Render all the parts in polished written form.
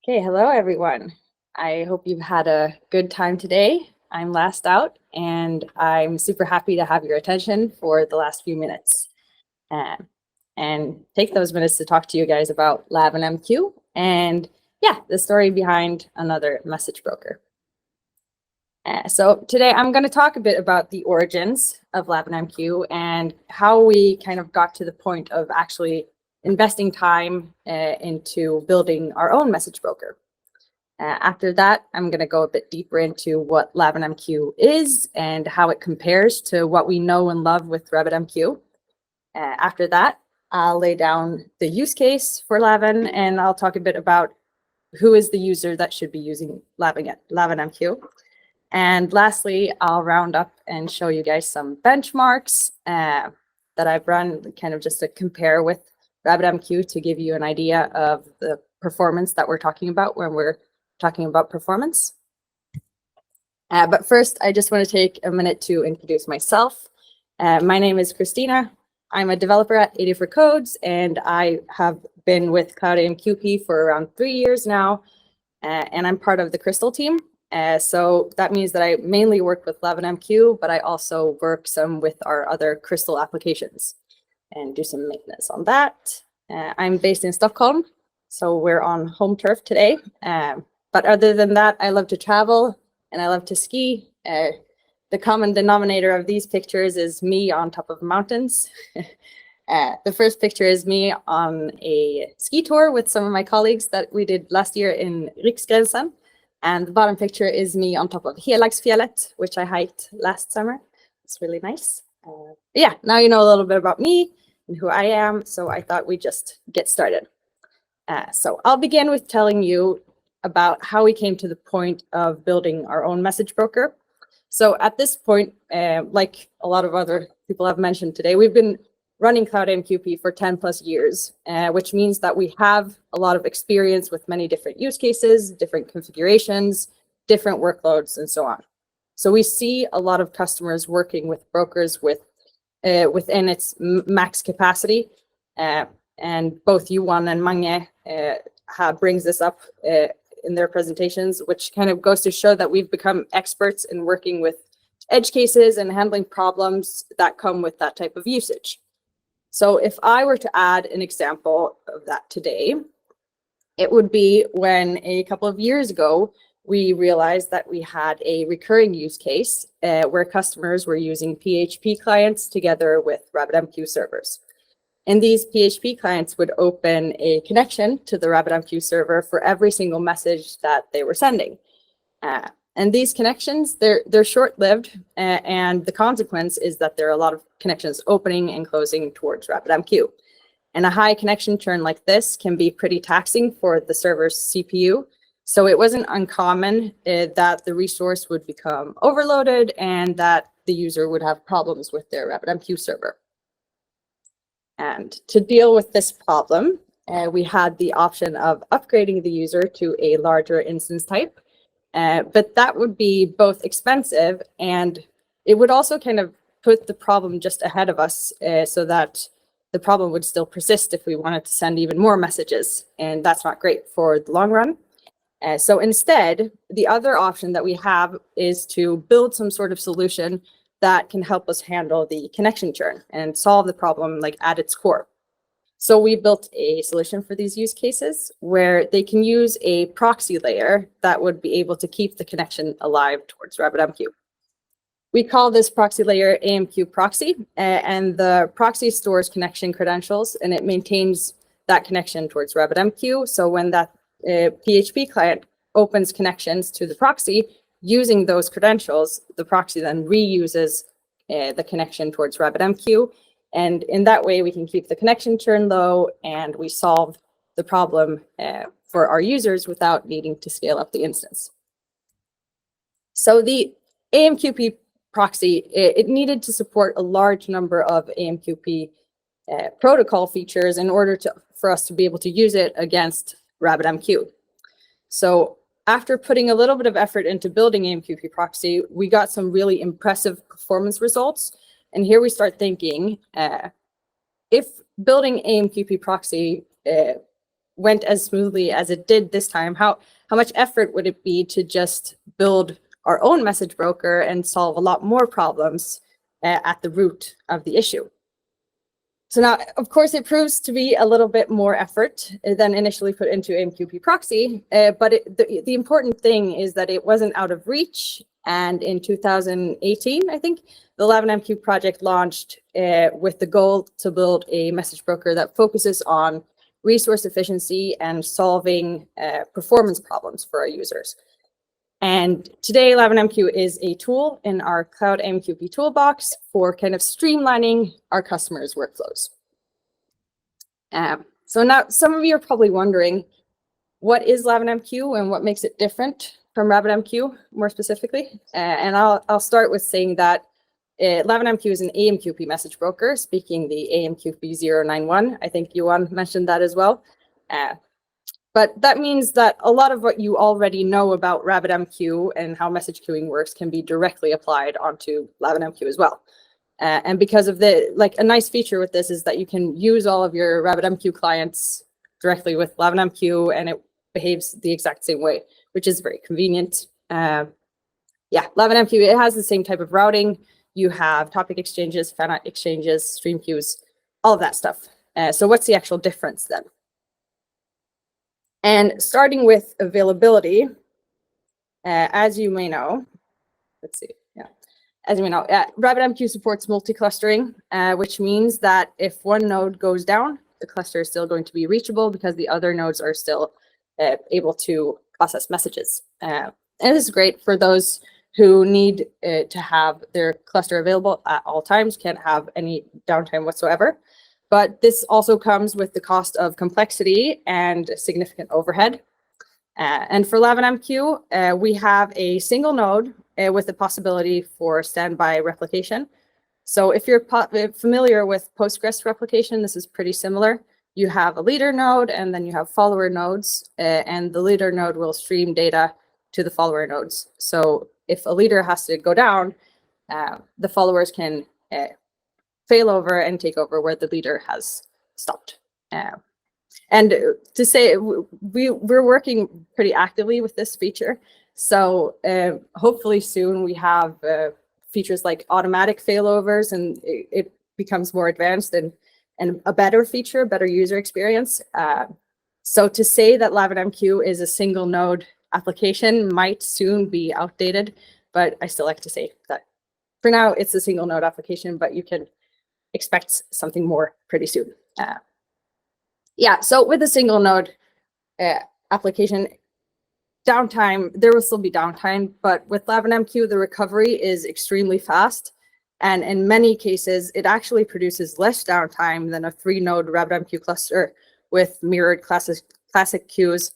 Okay, hello everyone. I hope you've had a good time today. I'm last out and I'm super happy to have your attention for the last few minutes and take those minutes to talk to you guys about LavinMQ and the story behind another message broker. So today I'm going to talk a bit about the origins of LavinMQ and how we kind of got to the point of actually investing time into building our own message broker. After that, I'm going to go a bit deeper into what LavinMQ is and how it compares to what we know and love with RabbitMQ. After that, I'll lay down the use case for Lavin, and I'll talk a bit about who is the user that should be using LavinMQ. And lastly, I'll round up and show you guys some benchmarks that I've run, kind of just to compare with RabbitMQ to give you an idea of the performance that we're talking about when we're talking about performance. But first, I just want to take a minute to introduce myself. My name is Christina. I'm a developer at 84 Codes, and I have been with CloudAMQP for around 3 years now, and I'm part of the Crystal team. So that means that I mainly work with LavinMQ, but I also work some with our other Crystal applications and do some maintenance on that. I'm based in Stockholm, so we're on home turf today. But other than that, I love to travel and I love to ski. The common denominator of these pictures is me on top of mountains. The first picture is me on a ski tour with some of my colleagues that we did last year in Riksgränsen. And the bottom picture is me on top of Helagsfjället, which I hiked last summer. It's really nice. Now you know a little bit about me and who I am, so I thought we'd just get started. So I'll begin with telling you about how we came to the point of building our own message broker. So at this point, like a lot of other people have mentioned today, we've been running CloudAMQP for 10 plus years, which means that we have a lot of experience with many different use cases, different configurations, different workloads, and so on. So we see a lot of customers working with brokers within its max capacity, and both Johan and Mange brings this up in their presentations, which kind of goes to show that we've become experts in working with edge cases and handling problems that come with that type of usage. So if I were to add an example of that today, it would be when a couple of years ago, we realized that we had a recurring use case where customers were using PHP clients together with RabbitMQ servers. And these PHP clients would open a connection to the RabbitMQ server for every single message that they were sending. And these connections, they're short-lived, and the consequence is that there are a lot of connections opening and closing towards RabbitMQ. And a high connection churn like this can be pretty taxing for the server's CPU. So it wasn't uncommon that the resource would become overloaded and that the user would have problems with their RabbitMQ server. And to deal with this problem, we had the option of upgrading the user to a larger instance type. But that would be both expensive and it would also kind of put the problem just ahead of us so that the problem would still persist if we wanted to send even more messages. And that's not great for the long run. So instead, the other option that we have is to build some sort of solution that can help us handle the connection churn and solve the problem like at its core. So we built a solution for these use cases where they can use a proxy layer that would be able to keep the connection alive towards RabbitMQ. We call this proxy layer AMQ proxy, and the proxy stores connection credentials and it maintains that connection towards RabbitMQ. So when that PHP client opens connections to the proxy using those credentials, the proxy then reuses the connection towards RabbitMQ. And in that way, we can keep the connection churn low and we solve the problem for our users without needing to scale up the instance. So the AMQP proxy, it needed to support a large number of AMQP protocol features in order for us to be able to use it against RabbitMQ. So after putting a little bit of effort into building AMQP proxy, we got some really impressive performance results. And here we start thinking, if building AMQP proxy went as smoothly as it did this time, how much effort would it be to just build our own message broker and solve a lot more problems at the root of the issue? So now, of course, it proves to be a little bit more effort than initially put into AMQP proxy, but the important thing is that it wasn't out of reach. And in 2018, I think, the LavinMQ project launched with the goal to build a message broker that focuses on resource efficiency and solving performance problems for our users. And today, LavinMQ is a tool in our CloudAMQP toolbox for kind of streamlining our customers' workflows. So now some of you are probably wondering, what is LavinMQ and what makes it different from RabbitMQ more specifically? And I'll start with saying that LavinMQ is an AMQP message broker, speaking the AMQP 091. I think Johan mentioned that as well. But that means that a lot of what you already know about RabbitMQ and how message queuing works can be directly applied onto LavinMQ as well. And because of a nice feature with this is that you can use all of your RabbitMQ clients directly with LavinMQ, and it behaves the exact same way, which is very convenient. Yeah, LavinMQ, it has the same type of routing. You have topic exchanges, fan exchanges, stream queues, all of that stuff. So what's the actual difference then? And starting with availability, as you may know, let's see, yeah. As you may know, RabbitMQ supports multi-clustering, which means that if one node goes down, the cluster is still going to be reachable because the other nodes are still able to process messages. And this is great for those who need to have their cluster available at all times, can't have any downtime whatsoever. But this also comes with the cost of complexity and significant overhead. And for LavinMQ, we have a single node with the possibility for standby replication. So if you're familiar with Postgres replication, this is pretty similar. You have a leader node, and then you have follower nodes, and the leader node will stream data to the follower nodes. So if a leader has to go down, the followers can fail over and take over where the leader has stopped. And to say, we're working pretty actively with this feature. So hopefully soon we have features like automatic failovers, and it becomes more advanced and a better feature, better user experience. So to say that LavinMQ is a single node application might soon be outdated, but I still like to say that for now it's a single node application, but you can expect something more pretty soon. Yeah, so with a single node application, downtime, there will still be downtime, but with LavinMQ, the recovery is extremely fast. And in many cases, it actually produces less downtime than a 3-node RabbitMQ cluster with mirrored classic queues.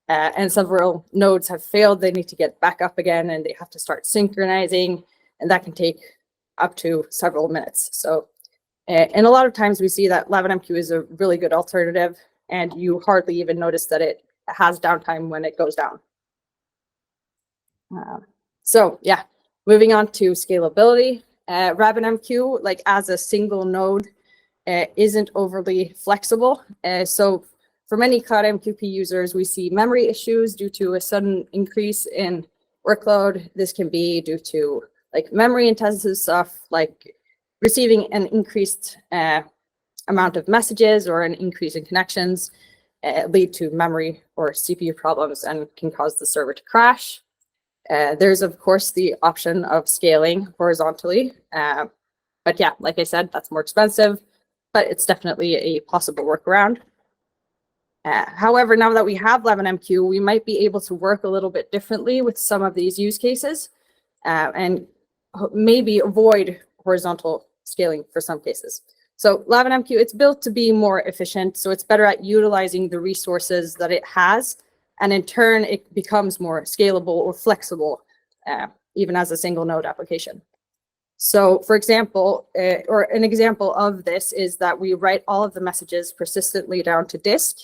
And several nodes have failed. They need to get back up again, and they have to start synchronizing, and that can take up to several minutes. So, and a lot of times we see that LavinMQ is a really good alternative, and you hardly even notice that it has downtime when it goes down. So yeah, moving on to scalability. RabbitMQ, like as a single node, isn't overly flexible. So for many CloudAMQP users, we see memory issues due to a sudden increase in workload. This can be due to like memory intensive stuff, like receiving an increased amount of messages or an increase in connections, lead to memory or CPU problems and can cause the server to crash. There's, of course, the option of scaling horizontally. But yeah, like I said, that's more expensive, but it's definitely a possible workaround. However, now that we have LavinMQ, we might be able to work a little bit differently with some of these use cases and maybe avoid horizontal scaling for some cases. So LavinMQ, it's built to be more efficient, so it's better at utilizing the resources that it has, and in turn, it becomes more scalable or flexible, even as a single node application. So for example, or an example of this is that we write all of the messages persistently down to disk,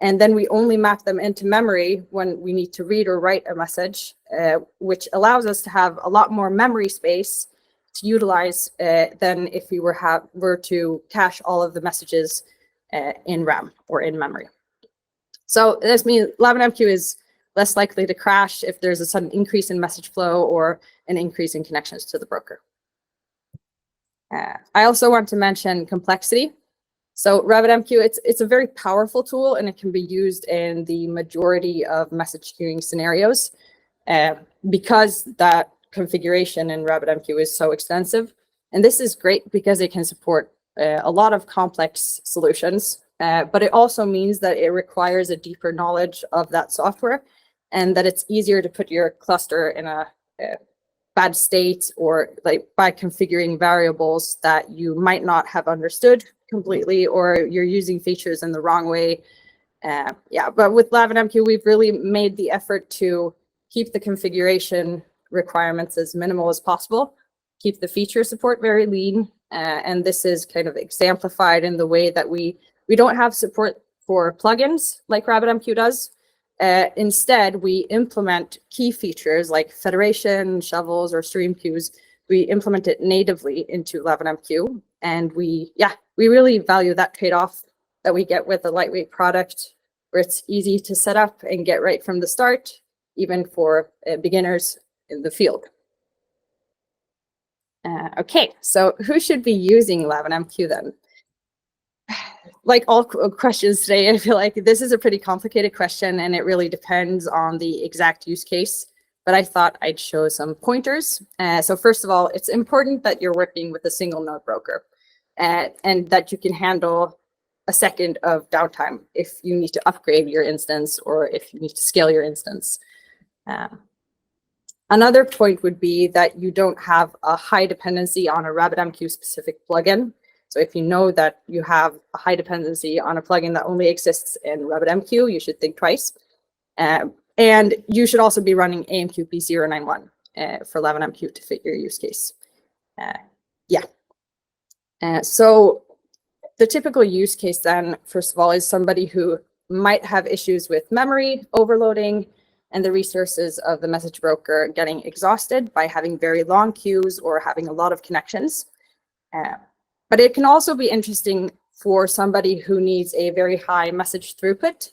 and then we only map them into memory when we need to read or write a message, which allows us to have a lot more memory space to utilize than if we were to cache all of the messages in RAM or in memory. So this means LavinMQ is less likely to crash if there's a sudden increase in message flow or an increase in connections to the broker. I also want to mention complexity. So RabbitMQ, it's a very powerful tool, and it can be used in the majority of message queuing scenarios. Because that configuration in RabbitMQ is so extensive. And this is great because it can support a lot of complex solutions, but it also means that it requires a deeper knowledge of that software, and that it's easier to put your cluster in a bad state, or like by configuring variables that you might not have understood completely, or you're using features in the wrong way. Yeah, but with LavinMQ, we've really made the effort to keep the configuration requirements as minimal as possible, keep the feature support very lean, and this is kind of exemplified in the way that we don't have support for plugins like RabbitMQ does. Instead, we implement key features like federation, shovels, or stream queues. We implement it natively into LavinMQ, and we really value that trade-off that we get with a lightweight product where it's easy to set up and get right from the start, even for beginners in the field. Okay, so who should be using LavinMQ then? Like all questions today, I feel like this is a pretty complicated question, and it really depends on the exact use case. But I thought I'd show some pointers. So first of all, it's important that you're working with a single node broker, and that you can handle a second of downtime if you need to upgrade your instance or if you need to scale your instance. Another point would be that you don't have a high dependency on a RabbitMQ specific plugin. So if you know that you have a high dependency on a plugin that only exists in RabbitMQ, you should think twice. And you should also be running AMQP 091 for LavinMQ to fit your use case. So the typical use case then, first of all, is somebody who might have issues with memory overloading and the resources of the message broker getting exhausted by having very long queues or having a lot of connections. But it can also be interesting for somebody who needs a very high message throughput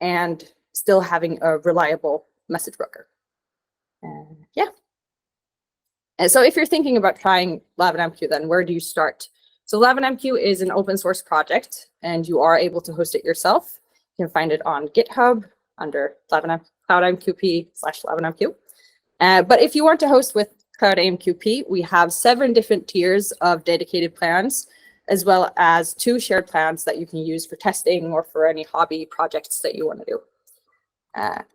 and still having a reliable message broker. And so if you're thinking about trying LavinMQ, then where do you start? So LavinMQ is an open source project, and you are able to host it yourself. You can find it on GitHub under CloudAMQP/LavinMQ. But if you want to host with CloudAMQP, we have 7 different tiers of dedicated plans, as well as 2 shared plans that you can use for testing or for any hobby projects that you want to do.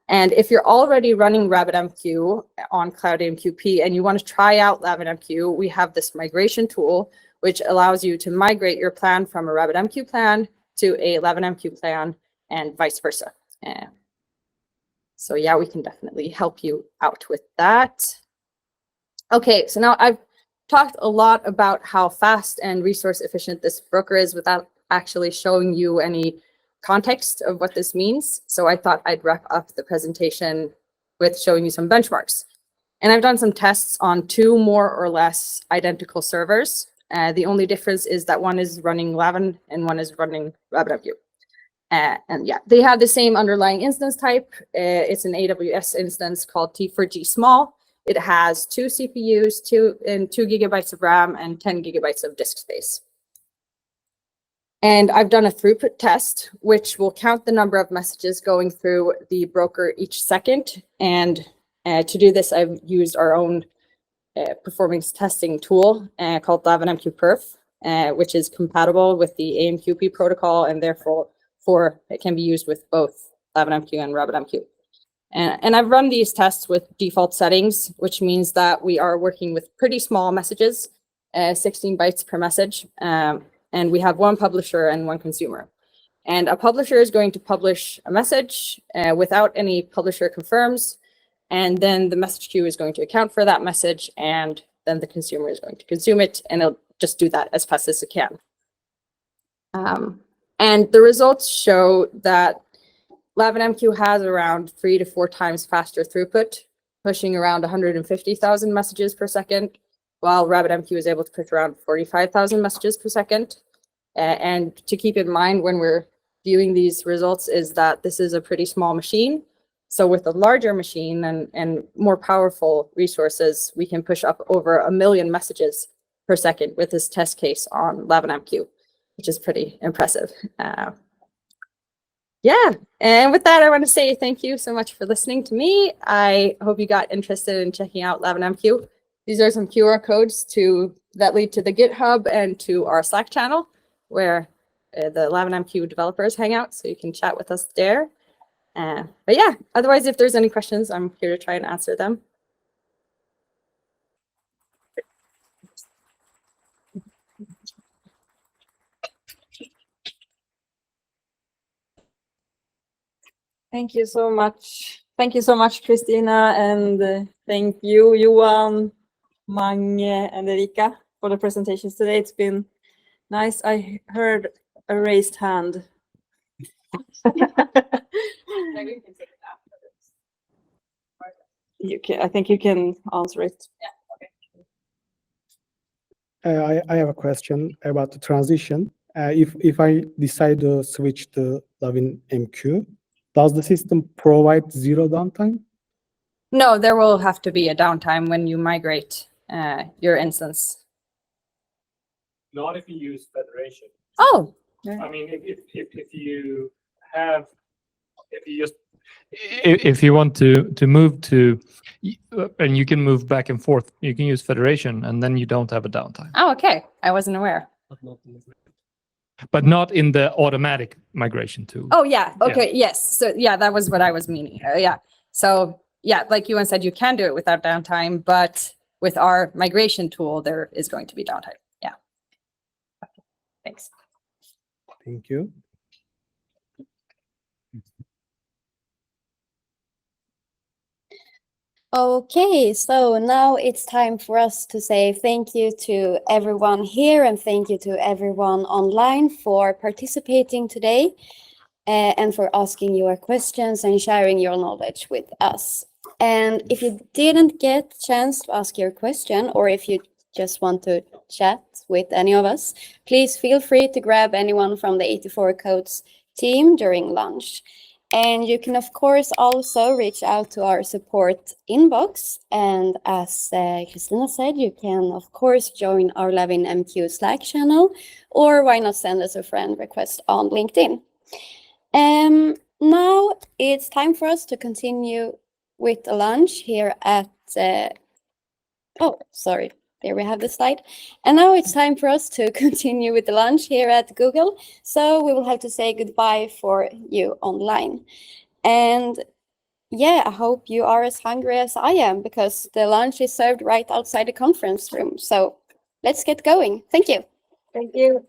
And if you're already running RabbitMQ on CloudAMQP and you want to try out LavinMQ, we have this migration tool, which allows you to migrate your plan from a RabbitMQ plan to a LavinMQ plan and vice versa. So yeah, we can definitely help you out with that. Okay, so now I've talked a lot about how fast and resource efficient this broker is without actually showing you any context of what this means. So I thought I'd wrap up the presentation with showing you some benchmarks. And I've done some tests on 2 more or less identical servers. The only difference is that one is running Lavin and one is running RabbitMQ. And yeah, they have the same underlying instance type. It's an AWS instance called T4G small. It has 2 CPUs, 2 gigabytes of RAM, and 10 gigabytes of disk space. And I've done a throughput test, which will count the number of messages going through the broker each second. And to do this, I've used our own performance testing tool called LavinMQ Perf, which is compatible with the AMQP protocol, and therefore it can be used with both LavinMQ and RabbitMQ. And I've run these tests with default settings, which means that we are working with pretty small messages, 16 bytes per message. And we have 1 publisher and 1 consumer. And a publisher is going to publish a message without any publisher confirms. And then the message queue is going to account for that message. And then the consumer is going to consume it. And it'll just do that as fast as it can. And the results show that LavinMQ has around 3 to 4 times faster throughput, pushing around 150,000 messages per second, while RabbitMQ is able to push around 45,000 messages per second. And to keep in mind, when we're viewing these results is that this is a pretty small machine. So with a larger machine and more powerful resources, we can push up over 1 million messages per second with this test case on LavinMQ, which is pretty impressive. Yeah, and with that, I want to say thank you so much for listening to me. I hope you got interested in checking out LavinMQ. These are some QR codes that lead to the GitHub and to our Slack channel, where the LavinMQ developers hang out, so you can chat with us there. But yeah, otherwise, if there's any questions, I'm here to try and answer them. Thank you so much. Thank you so much, Christina, and thank you, Johan, Mange, and Erika for the presentations today. It's been nice. I heard a raised hand. I think you can answer it. Yeah, okay. I have a question about the transition. If I decide to switch to LavinMQ, does the system provide zero downtime? No, there will have to be a downtime when you migrate your instance. Not if you use federation. Oh. I mean, if you want to move to, and you can move back and forth, you can use federation, and then you don't have a downtime. Oh, okay. I wasn't aware. But not in the automatic migration tool. Oh, yeah. Okay. Yeah. Yes. So yeah, that was what I was meaning. Yeah. So yeah, like Johan said, you can do it without downtime, but with our migration tool, there is going to be downtime. Yeah. Thanks. Thank you. Okay, so now it's time for us to say thank you to everyone here and thank you to everyone online for participating today and for asking your questions and sharing your knowledge with us. And if you didn't get a chance to ask your question, or if you just want to chat with any of us, please feel free to grab anyone from the 84 Codes team during lunch. And you can, of course, also reach out to our support inbox. And as Christina said, you can, of course, join our LavinMQ Slack channel, or why not send us a friend request on LinkedIn. Now it's time for us to continue with the lunch here at, oh, sorry. There we have the slide. And now it's time for us to continue with the lunch here at Google. So we will have to say goodbye for you online. And yeah, I hope you are as hungry as I am, because the lunch is served right outside the conference room. So let's get going. Thank you. Thank you.